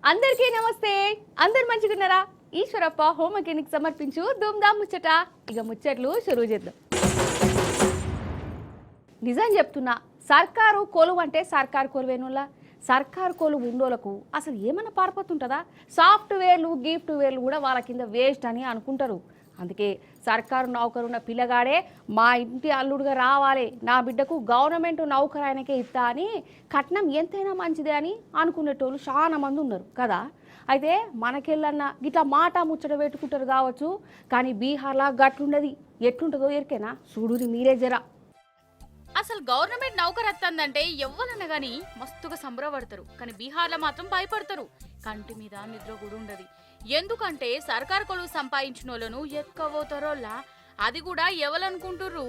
అందరికీ నమస్తే. అందరు మంచిగున్నారా? ఈశ్వరప్ప హోమ్ మెకానిక్ సమర్పించు ధూమ్ధామ్ ముచ్చట. ఇక ముచ్చట్లు షురూ చేద్దాం. నిజం చెప్తున్నా, సర్కారు కొలువు అంటే సర్కారు కొలువేనులా సర్కారు కొలువు ఉండోలకు అసలు ఏమన్నా పారిపోతుంటుందా? సాఫ్ట్వేర్లు గిఫ్ట్వేర్లు కూడా వాళ్ళ కింద వేస్ట్ అని అనుకుంటారు. అందుకే సర్కారు నౌకరున్న పిల్లగాడే మా ఇంటి అల్లుడుగా రావాలి, నా బిడ్డకు గవర్నమెంట్ నౌకరు ఆయనకే ఇస్తా అని కట్నం ఎంతైనా మంచిదే అని అనుకునేటోళ్ళు చాలా మంది ఉన్నారు కదా. అయితే మనకెళ్ళన్నా గిట్లా మాట ముచ్చట పెట్టుకుంటారు కావచ్చు, కానీ బీహార్లా గట్లుండదు. ఎట్లుంటుందో ఎరికేనా? చూడుది మీరే జరా. అసలు గవర్నమెంట్ నౌకరు వస్తుందంటే ఎవ్వరన్నా గానీ మస్తుగా సంబరపడతారు, కానీ బీహార్లో మాత్రం భయపడతారు. కంటి మీద నిద్ర కూడా ఉండదు. ఎందుకంటే సర్కారు కొలువు సంపాదించిన వాళ్ళను ఎత్తుకపోతారోలా, అది కూడా ఎవరనుకుంటుర్రు?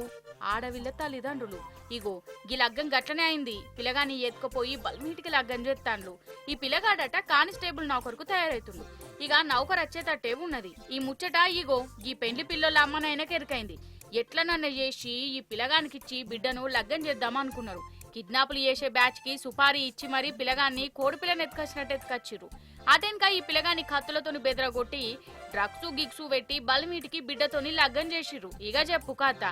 ఆడవిళ్ళ తల్లిదండ్రులు. ఇగో గీ లగ్గం గట్లనే అయింది. పిల్లగాని ఎత్తుకపోయి బల్మీటికి లగ్గం చేస్తాండ్లు. ఈ పిల్లగాడట కానిస్టేబుల్ నౌకరుకు తయారైతుండు. ఇక నౌకరు వచ్చేటట్టే ఉన్నది. ఈ ముచ్చట ఇగో ఈ పెండ్లి పిల్లల అమ్మనైనా ఎరికైంది. ఎట్లనన్న చేసి ఈ పిల్లగానికిచ్చి బిడ్డను లగ్గం చేద్దామనుకున్నారు. కిడ్నాపులు చేసే బ్యాచ్ కి సుపారీ ఇచ్చి మరీ పిల్లగాన్ని కోడిపిల్లని ఎత్తుకొచ్చినట్టు ఎత్తుకొచ్చిర్రు. అదేనక ఈ పిల్లగాని కత్తులతోని బెదరగొట్టి డ్రగ్స్ గిగ్సు పెట్టి బలిమీటికి బిడ్డతోని లగ్గం చేసిర్రు. ఇక చెప్పు కథ.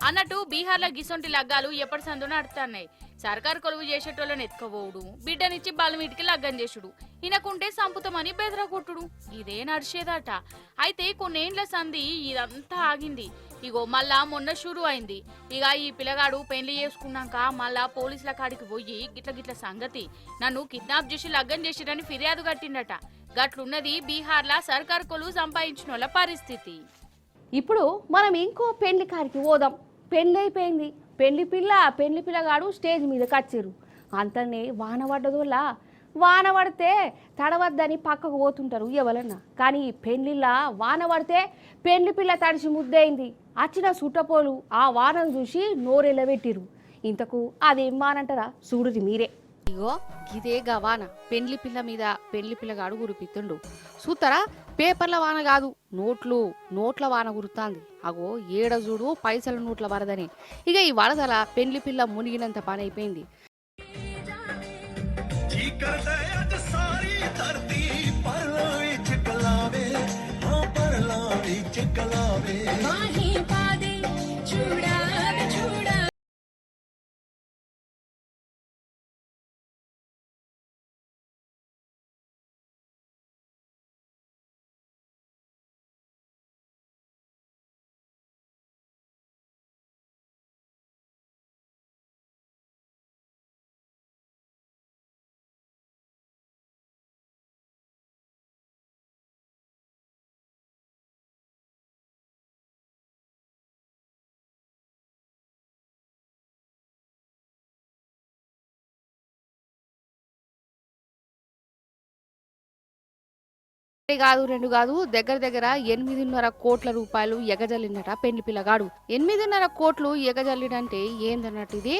అన్నట్టు బీహార్లో గిసొంటి లగ్గాలు ఎప్పటి సందు నడుతున్నాయి. సర్కారు కొలువు చేసేటోళ్ళని ఎత్తుకోవడు, బిడ్డనిచ్చి బలమీటికి లగ్గం చేసుడు, ఇనకుంటే సంపుతమని బెదరగొట్టుడు, ఇదే నడిచేదట. అయితే కొన్నేండ్ల సంధి ఇదంతా ఆగింది. ఇగో మళ్ళా మొన్న షురు అయింది. ఇక ఈ పిల్లగాడు పెళ్లి చేసుకున్నాక మళ్ళా పోలీసుల కాడికి పోయి గిట్ల సంగతి, నన్ను కిడ్నాప్ చేసి లగ్గం చేసిరని ఫిర్యాదు కట్టిండట. గట్లున్నది బీహార్లా సర్కారు కొలువు సంపాదించిన వాళ్ళ పరిస్థితి. ఇప్పుడు మనం ఇంకో పెళ్లి కారికి పోదాం. పెళ్ళి అయిపోయింది. పెళ్లి పిల్లగాడు స్టేజ్ మీదకి వచ్చిర్రు. అంతనే వాన పడ్డదోలా. వాన పడితే తడవద్దని పక్కకు పోతుంటారు ఎవరన్నా. కానీ పెళ్లిలా వాన పడితే పెళ్లి పిల్ల తడిసి ముద్దయింది. వచ్చిన సుట్టపోలు ఆ వానను చూసి నోరెళ్ళబెట్టిరు. ఇంతకు అదేం వానంటారా? చూడుది మీరే. ఇగో గిదేగా వాన. పెండ్లి పిల్ల మీద పెండ్లి పిల్లగాడు గురిపిత్తుండు. చూస్తారా? పేపర్ల వాన కాదు, నోట్ల వాన గురుతాంది. అగో ఏడ చూడు పైసల నోట్ల వరదని. ఇక ఈ వరదల పెండ్లి పిల్ల మునిగినంత పని అయిపోయింది. కాదు రెండు కాదు, దగ్గర 8.5 కోట్ల రూపాయలు ఎగజల్లినట పెండ్లి పిల్లగాడు. 8.5 కోట్లు ఎగజల్లిడంటే ఏందన్నట్టు ఇది?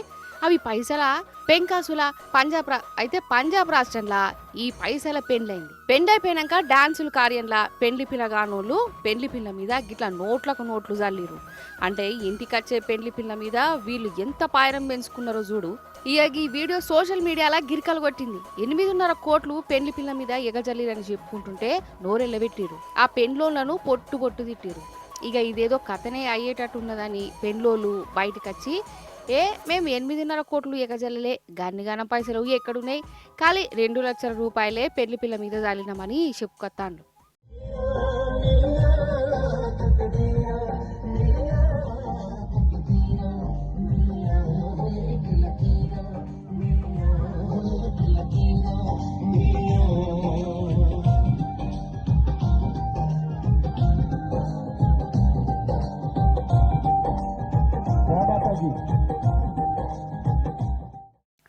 అవి పైసల పెంకాసుల పంజాబ్ రాష్ట్రంలో ఈ పైసల పెండ్లైంది. పెండైపోయినాక డాన్సులు కార్యంలా పెండ్లి పిల్లగానోళ్ళు పెండ్లి పిల్ల మీద గిట్లా నోట్లకు నోట్లు జల్లిరు. అంటే ఇంటికొచ్చే పెండ్లి పిల్ల మీద వీళ్ళు ఎంత పాయరం పెంచుకున్నారో చూడు. ఇక ఈ వీడియో సోషల్ మీడియాలో గిరికలు కొట్టింది. 8.5 కోట్లు పెండ్లి పిల్ల మీద ఎగజల్లిరని చెప్పుకుంటుంటే నోరెళ్ళబెట్టిరు. ఆ పెండ్లోళ్లను పొట్టు తిట్టిరు. ఇక ఇదేదో కథనే అయ్యేటట్టున్నదని పెండ్లోళ్ళు బయటకొచ్చి మేము 8.5 కోట్లు ఎగజల్లలే, గన్నిగానం పైసలు ఎక్కడున్నాయి, ఖాళీ 2 లక్షల రూపాయలే పెళ్లి పిల్ల మీద జాలినామని చెప్పుకొత్తాండ్రు.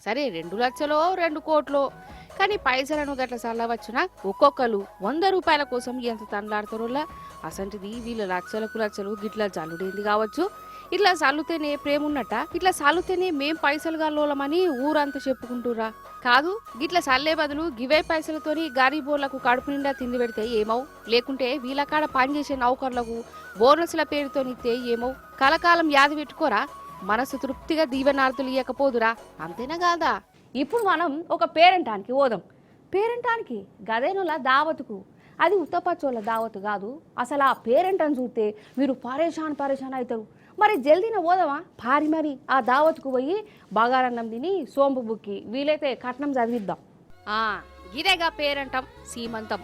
సరే 2 లక్షలో 2 కోట్లు కానీ పైసలను గట్ల చల్లవచ్చునా ఒక్కొక్కరు 100 రూపాయల కోసం ఎంత తండ్లాడతారోలా అసంటిది వీళ్ళ లక్షలు గిట్లా చల్లుడేంది కావచ్చు. ఇట్లా చల్లుతేనే ప్రేమ ఉన్నట్ట, ఇట్లా చల్లుతేనే మేం పైసలు గల్లోలమని ఊరంతా చెప్పుకుంటురా. కాదు గిట్ల చల్లే బదులు గివే పైసలతోని గరీబోళ్లకు కడుపు నిండా తిండి పెడితే ఏమవు, లేకుంటే వీళ్ళ కాడ పనిచేసే నౌకర్లకు బోనస్ల పేరుతోనిస్తే ఏమవు, కలకాలం యాది పెట్టుకోరా, మనసు తృప్తిగా దీవెనార్థులు ఇయ్యకపోదురా, అంతేనా కాదా? ఇప్పుడు మనం ఒక పేరెంటానికి పోదాం. పేరెంటానికి గదేనుల దావతుకు, అది ఉత్తపచ్చోళ్ళ దావతు కాదు. అసలు ఆ పేరెంటని చూస్తే మీరు పరేషాన్ అవుతారు. మరి జల్దీన పోదామా పారి మరి ఆ దావత్కు పోయి బగారన్నం తిని సోంపు బుక్కి వీలైతే కట్నం చదివిద్దాం. గిరేగా పేరంటాం సీమంతం.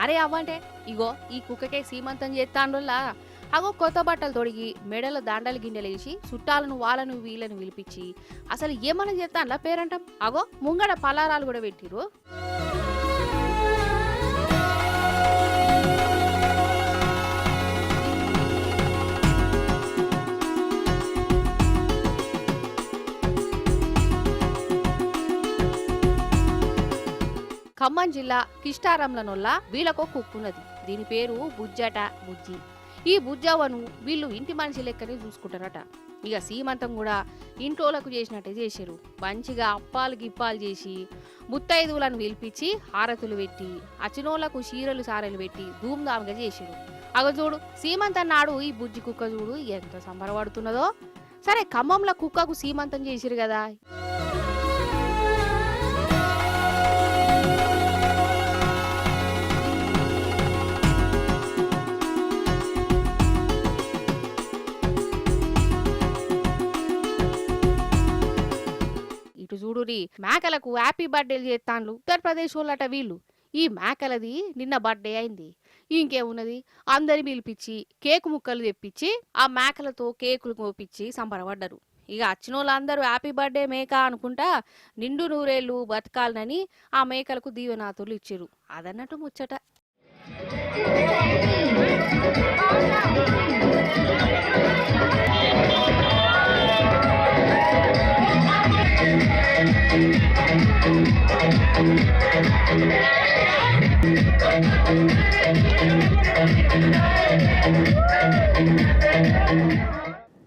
అరే అవ్వంటే ఇగో ఈ కుక్కకే సీమంతం చేస్తాండుల్లా అగో కొత్త బట్టలు తొడిగి మెడల దండలు గిండెలేసి చుట్టాలను వాళ్ళను వీళ్ళను పిలిపించి అసలు ఏమన్నా చేస్తానులా పేరంటాం. అగో ముంగడ పలారాలు కూడా పెట్టిరు. ఖమ్మం జిల్లా కిష్టారంలనొల్ల వీళ్ళకో కుక్కున్నది. దీని పేరు బుజ్జట బుజ్జి. ఈ బుజ్జవ్వను వీళ్ళు ఇంటి మనిషి లెక్కనే చూసుకుంటారట. ఇక సీమంతం కూడా ఇంట్లోలకు చేసినట్టే చేశారు. మంచిగా అప్పాలు గిప్పాలు చేసి ముత్తైదువులను పిలిపించి హారతులు పెట్టి అచినోళ్లకు చీరలు సారెలు పెట్టి ధూమ్ధామ్గా చేశారు. అగ చూడు సీమంతం నాడు ఈ బుజ్జి కుక్క చూడు ఎంత సంబరపడుతున్నదో. సరే ఖమ్మంలో కుక్కకు సీమంతం చేసిరు కదా. ఇటు చూడురి మేకలకు హ్యాపీ బర్త్డేలు చేస్తాండ్లు ఉత్తరప్రదేశ్ వాళ్ళట వీళ్ళు. ఈ మేకలది నిన్న బర్త్డే అయింది. ఇంకేమున్నది అందరి పిలిపించి కేకు ముక్కలు తెప్పించి ఆ మేకలతో కేకులు కోపించి సంబరపడ్డారు. ఇక వచ్చిన వాళ్ళందరూ హ్యాపీ బర్త్డే మేక అనుకుంటా నిండు నూరేళ్లు బతకాలనని ఆ మేకలకు దీవెనాతులు ఇచ్చారు. అదన్నట్టు ముచ్చట.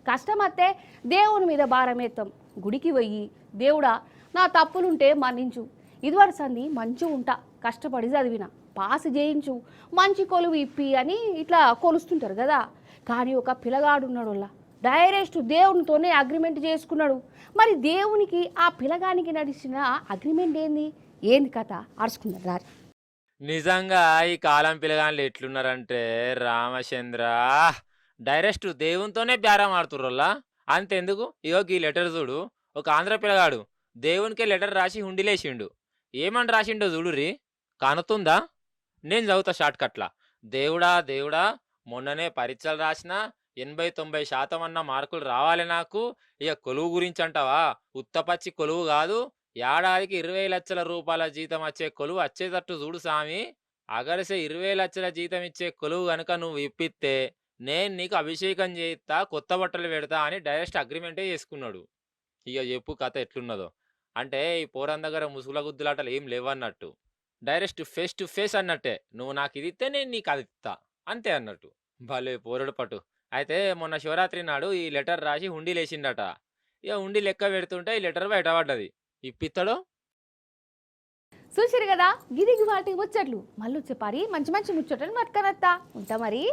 కష్టమత్తే దేవుని మీద భారమేత్తాం. గుడికి పోయి దేవుడా నా తప్పులుంటే మన్నించు, ఇదివరి సంది మంచి ఉంటా, కష్టపడి చదివిన పాస్ చేయించు, మంచి కొలువు ఇప్పి అని ఇట్లా కొలుస్తుంటారు కదా. కానీ ఒక పిల్లగాడున్నాడోళ్ళ డైరెక్ట్ దేవునితోనే అగ్రిమెంట్ చేసుకున్నాడు. మరి దేవునికి ఆ పిల్లగానికి నడిచిన అగ్రిమెంట్ ఏంది కథ అరుచుకున్నారు రారు. నిజంగా ఈ కాలం పిల్లగాళ్ళు ఎట్లున్నారంటే రామచంద్ర డైరెక్ట్ దేవునితోనే బేరం ఆడుతుర్రోల్లా. అంతెందుకు ఇగో ఈ లెటర్ చూడు, ఒక ఆంధ్ర పిల్లగాడు దేవునికే లెటర్ రాసి హుండిలేసిండు. ఏమని రాసిండో చూడురి, కానుతుందా? నేను చదువుతా షార్ట్ కట్లా. దేవుడా దేవుడా మొన్ననే పరీక్షలు రాసిన 80-90% అన్న మార్కులు రావాలి నాకు. ఇక కొలువు గురించి అంటావా? ఉత్తపచ్చి కొలువు కాదు, ఏడాదికి 20 లక్షల రూపాయల జీతం వచ్చే కొలువు వచ్చేటట్టు చూడు సామి. అగరిసే 20 లక్షల జీతం ఇచ్చే కొలువు గనుక నువ్వు ఇప్పిస్తే నేను నీకు అభిషేకం చేయిస్తా, కొత్త బట్టలు పెడతా అని డైరెక్ట్ అగ్రిమెంటే చేసుకున్నాడు. ఇక చెప్పు కథ ఎట్లున్నదో. అంటే ఈ పోరం దగ్గర ముసుగుల గుద్దులాటలు ఏం లేవన్నట్టు. డైరెక్ట్ ఫేస్ టు ఫేస్ అన్నట్టే, నువ్వు నాకు ఇది ఇస్తే నేను నీకు అది ఇస్తా అంతే అన్నట్టు. భలే పోరడు పట్టు. అయితే మొన్న శివరాత్రి నాడు ఈ లెటర్ రాసి హుండీ లేచిండట. ఇక హుండీ లెక్క పెడుతుంటే ఈ లెటర్ బయటపడ్డది. ఇప్పిస్తాడో చూసిరు కదా, గిదిగి వాటి ముచ్చట్లు. మళ్ళీ వచ్చే పారి మంచి మంచి ముచ్చట్లు మట్టుకనత్తా ఉంటా మరి.